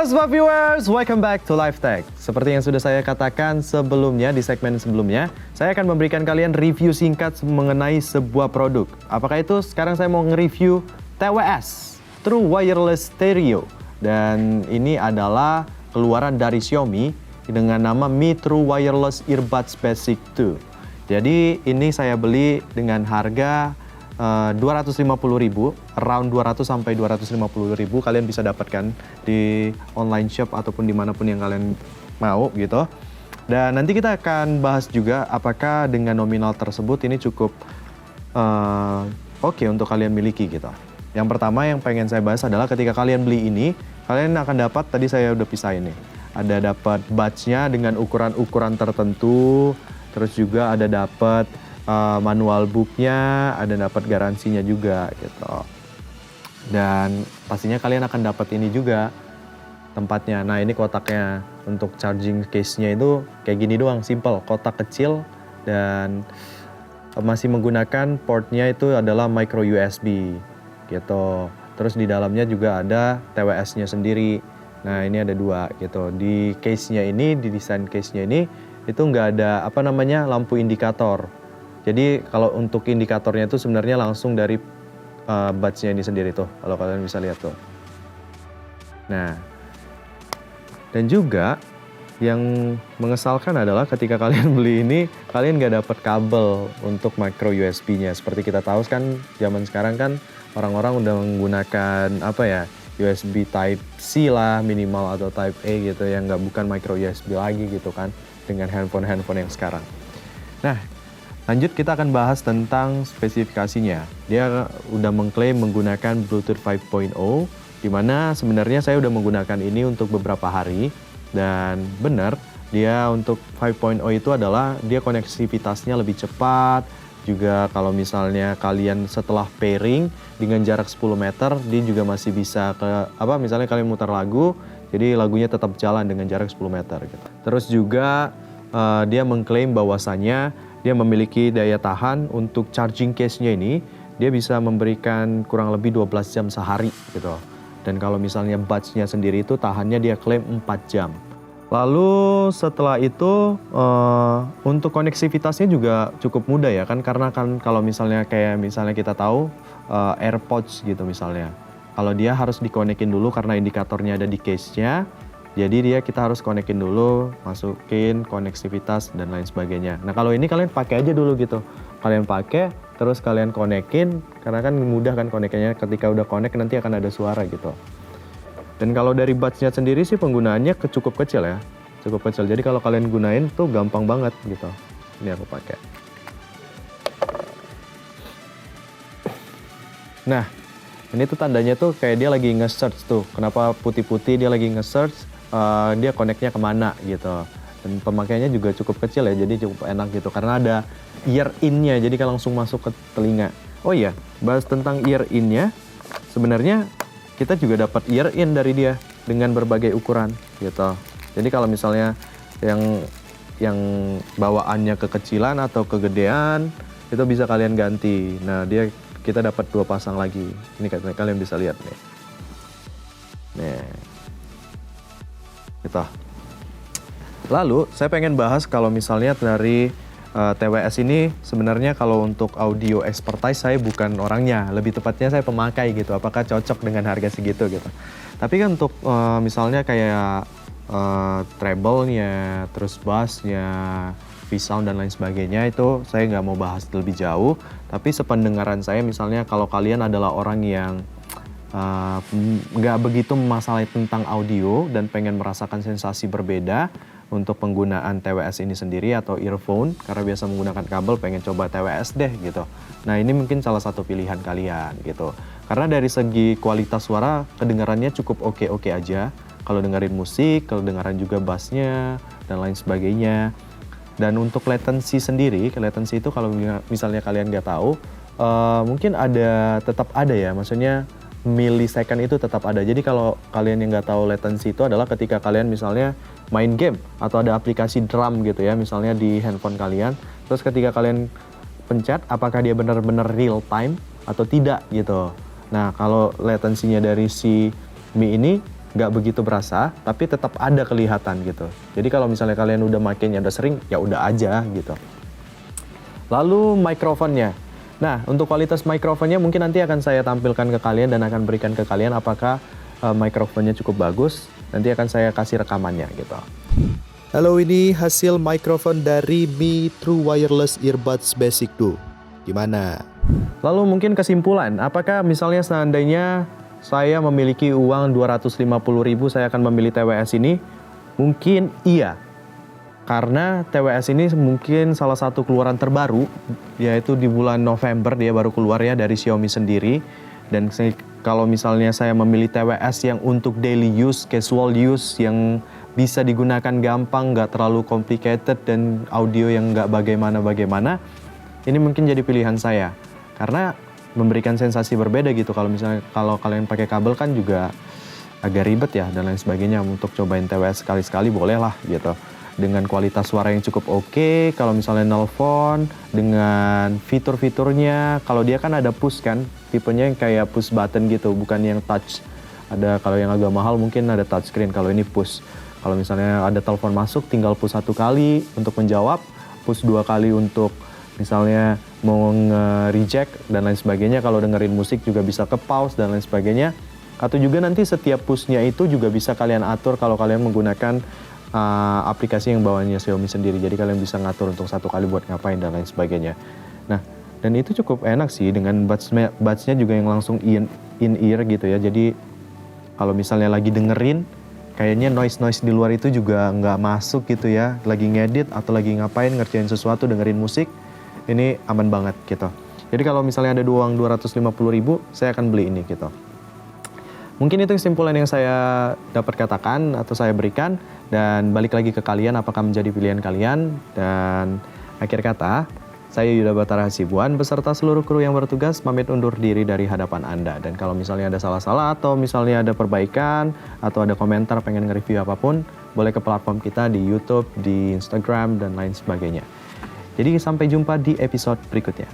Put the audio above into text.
Smart Viewers, welcome back to Live Tech. Seperti yang sudah saya katakan sebelumnya, di segmen sebelumnya, saya akan memberikan kalian review singkat mengenai sebuah produk. Apakah itu? Sekarang saya mau nge-review TWS, True Wireless Stereo. Dan ini adalah keluaran dari Xiaomi dengan nama Mi True Wireless Earbuds Basic 2. Jadi ini saya beli dengan harga 250.000, around 200 sampai 250.000 kalian bisa dapatkan di online shop ataupun dimanapun yang kalian mau gitu. Dan nanti kita akan bahas juga apakah dengan nominal tersebut ini cukup oke untuk kalian miliki gitu. Yang pertama yang pengen saya bahas adalah ketika kalian beli ini, kalian akan dapat, tadi saya udah pisahin nih, ada dapat batch-nya dengan ukuran-ukuran tertentu, terus juga ada dapat manual booknya, ada dapat garansinya juga gitu. Dan pastinya kalian akan dapat ini juga tempatnya. Nah ini kotaknya untuk charging case-nya itu kayak gini doang, simple, kotak kecil dan masih menggunakan portnya itu adalah micro USB gitu. Terus di dalamnya juga ada TWS-nya sendiri. Nah ini ada dua gitu. Di case-nya ini, di desain case-nya ini itu nggak ada lampu indikator. Jadi kalau untuk indikatornya itu sebenarnya langsung dari batch-nya ini sendiri tuh, kalau kalian bisa lihat tuh. Nah, dan juga yang mengesalkan adalah ketika kalian beli ini, kalian nggak dapat kabel untuk micro USB-nya. Seperti kita tahu kan, zaman sekarang kan orang-orang udah menggunakan USB Type C lah minimal atau Type A gitu, yang bukan micro USB lagi gitu kan, dengan handphone yang sekarang. Nah, lanjut kita akan bahas tentang spesifikasinya. Dia udah mengklaim menggunakan Bluetooth 5.0, di mana sebenarnya saya udah menggunakan ini untuk beberapa hari. Dan benar, dia untuk 5.0 itu adalah dia konektivitasnya lebih cepat. Juga kalau misalnya kalian setelah pairing dengan jarak 10 meter, dia juga masih bisa misalnya kalian mutar lagu, jadi lagunya tetap jalan dengan jarak 10 meter gitu. Terus juga dia mengklaim bahwasannya dia memiliki daya tahan untuk charging case-nya ini, dia bisa memberikan kurang lebih 12 jam sehari gitu. Dan kalau misalnya batch-nya sendiri itu tahannya dia klaim 4 jam. Lalu setelah itu untuk konektivitasnya juga cukup mudah ya kan, karena kan kalau misalnya kita tahu AirPods gitu misalnya. Kalau dia harus dikonekin dulu karena indikatornya ada di case-nya. Jadi kita harus konekin dulu, masukin konektivitas dan lain sebagainya. Nah kalau ini kalian pakai aja dulu gitu. Kalian pakai, terus kalian konekin, karena kan mudah kan konekinnya, ketika udah konek nanti akan ada suara gitu. Dan kalau dari batch-nya sendiri sih penggunaannya cukup kecil ya. Cukup kecil, jadi kalau kalian gunain tuh gampang banget gitu. Ini aku pakai. Nah, ini tuh tandanya tuh kayak dia lagi nge-search tuh. Kenapa putih-putih dia lagi nge-search? Dia connect-nya kemana gitu. Dan pemakaiannya juga cukup kecil ya, jadi cukup enak gitu. Karena ada ear in-nya, jadi kan langsung masuk ke telinga. Oh iya, bahas tentang ear in-nya. Sebenarnya kita juga dapat ear in dari dia dengan berbagai ukuran gitu. Jadi kalau misalnya yang bawaannya kekecilan atau kegedean, itu bisa kalian ganti. Nah, kita dapat 2 pasang lagi. Ini kalian bisa lihat nih. Nih. Gitu. Lalu saya pengen bahas kalau misalnya dari TWS ini sebenarnya kalau untuk audio expertise saya bukan orangnya, lebih tepatnya saya pemakai gitu. Apakah cocok dengan harga segitu gitu. Tapi kan untuk misalnya kayak treble-nya, terus bass-nya, V-sound dan lain sebagainya itu saya nggak mau bahas lebih jauh. Tapi sependengaran saya misalnya kalau kalian adalah orang yang nggak begitu masalah tentang audio dan pengen merasakan sensasi berbeda untuk penggunaan TWS ini sendiri atau earphone, karena biasa menggunakan kabel, pengen coba TWS deh gitu. Nah ini mungkin salah satu pilihan kalian gitu. Karena dari segi kualitas suara kedengarannya cukup oke-oke aja. Kalau dengerin musik, kalau dengaran juga bassnya dan lain sebagainya. Dan untuk latency sendiri, latency itu kalau misalnya kalian nggak tahu, mungkin tetap ada ya, maksudnya millisecond itu tetap ada. Jadi kalau kalian yang nggak tahu latency itu adalah ketika kalian misalnya main game atau ada aplikasi drum gitu ya, misalnya di handphone kalian, terus ketika kalian pencet apakah dia benar-benar real time atau tidak gitu. Nah kalau latensinya dari si Mi ini nggak begitu berasa, tapi tetap ada kelihatan gitu. Jadi kalau misalnya kalian udah makainya udah sering, ya udah aja gitu. Lalu mikrofonnya. Nah, untuk kualitas mikrofonnya mungkin nanti akan saya tampilkan ke kalian dan akan berikan ke kalian apakah mikrofonnya cukup bagus. Nanti akan saya kasih rekamannya gitu. Halo, ini hasil mikrofon dari Mi True Wireless Earbuds Basic 2. Gimana? Lalu mungkin kesimpulan, apakah misalnya seandainya saya memiliki uang 250.000 saya akan memilih TWS ini? Mungkin iya. Karena TWS ini mungkin salah satu keluaran terbaru, yaitu di bulan November dia baru keluar ya dari Xiaomi sendiri. Dan kalau misalnya saya memilih TWS yang untuk daily use, casual use, yang bisa digunakan gampang, nggak terlalu complicated, dan audio yang nggak bagaimana-bagaimana, ini mungkin jadi pilihan saya. Karena memberikan sensasi berbeda gitu. Kalau misalnya kalau kalian pakai kabel kan juga agak ribet ya dan lain sebagainya. Untuk cobain TWS sekali-sekali boleh lah gitu. Dengan kualitas suara yang cukup oke, kalau misalnya nelpon, dengan fitur-fiturnya, kalau dia kan ada push kan, tipenya yang kayak push button gitu, bukan yang touch. Ada kalau yang agak mahal mungkin ada touch screen, kalau ini push. Kalau misalnya ada telepon masuk, tinggal push 1 kali untuk menjawab, push 2 kali untuk misalnya mau nge-reject dan lain sebagainya. Kalau dengerin musik juga bisa ke pause dan lain sebagainya. Atau juga nanti setiap pushnya itu juga bisa kalian atur kalau kalian menggunakan aplikasi yang bawaannya Xiaomi sendiri. Jadi kalian bisa ngatur untuk 1 kali buat ngapain dan lain sebagainya. Nah, dan itu cukup enak sih dengan buds-nya juga yang langsung in-ear gitu ya. Jadi kalau misalnya lagi dengerin, kayaknya noise-noise di luar itu juga nggak masuk gitu ya. Lagi ngedit atau lagi ngapain, ngerjain sesuatu, dengerin musik, ini aman banget gitu. Jadi kalau misalnya ada uang 250.000, saya akan beli ini gitu. Mungkin itu kesimpulan yang saya dapat katakan atau saya berikan. Dan balik lagi ke kalian, apakah menjadi pilihan kalian. Dan akhir kata, saya Yuda Batara Hasibuan beserta seluruh kru yang bertugas pamit undur diri dari hadapan Anda. Dan kalau misalnya ada salah-salah atau misalnya ada perbaikan atau ada komentar pengen nge-review apapun, boleh ke platform kita di YouTube, di Instagram, dan lain sebagainya. Jadi sampai jumpa di episode berikutnya.